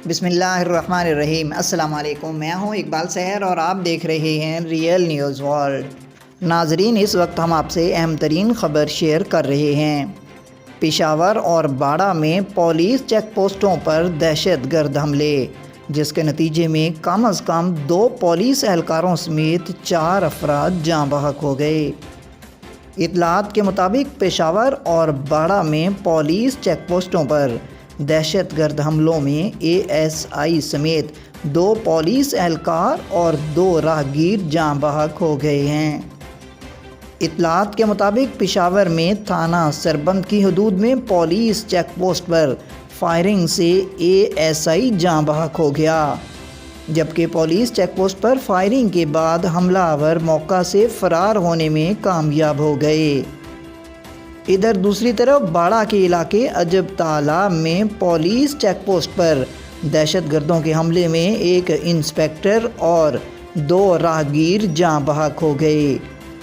بسم اللہ الرحمن الرحیم۔ السلام علیکم، میں ہوں اقبال سحر اور آپ دیکھ رہے ہیں ریئل نیوز ورلڈ۔ ناظرین، اس وقت ہم آپ سے اہم ترین خبر شیئر کر رہے ہیں۔ پشاور اور باڑہ میں پولیس چیک پوسٹوں پر دہشت گرد حملے، جس کے نتیجے میں کم از کم 2 پولیس اہلکاروں سمیت 4 افراد جاں بحق ہو گئے۔ اطلاعات کے مطابق پشاور اور باڑہ میں پولیس چیک پوسٹوں پر دہشت گرد حملوں میں ASI سمیت 2 پولیس اہلکار اور 2 راہگیر جاں بحق ہو گئے ہیں۔ اطلاعات کے مطابق پشاور میں تھانہ سربند کی حدود میں پولیس چیک پوسٹ پر فائرنگ سے ASI جاں بحق ہو گیا، جبکہ پولیس چیک پوسٹ پر فائرنگ کے بعد حملہ آور موقع سے فرار ہونے میں کامیاب ہو گئے۔ ادھر دوسری طرف باڑہ کے علاقے عجب تالاب میں پولیس چیک پوسٹ پر دہشت گردوں کے حملے میں 1 انسپکٹر اور 2 راہگیر جاں بحق ہو گئے،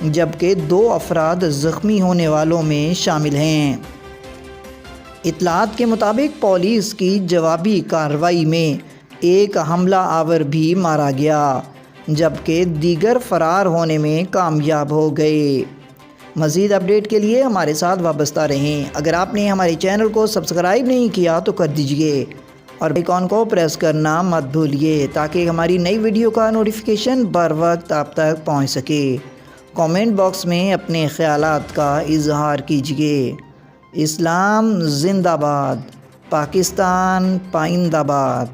جبکہ 2 افراد زخمی ہونے والوں میں شامل ہیں۔ اطلاعات کے مطابق پولیس کی جوابی کارروائی میں 1 حملہ آور بھی مارا گیا، جبکہ دیگر فرار ہونے میں کامیاب ہو گئے۔ مزید اپڈیٹ کے لیے ہمارے ساتھ وابستہ رہیں۔ اگر آپ نے ہمارے چینل کو سبسکرائب نہیں کیا تو کر دیجئے اور آئیکن کو پریس کرنا مت بھولیے تاکہ ہماری نئی ویڈیو کا نوٹیفیکیشن بر وقت آپ تک پہنچ سکے۔ کامنٹ باکس میں اپنے خیالات کا اظہار کیجئے۔ اسلام زندہ باد، پاکستان پائندہ باد۔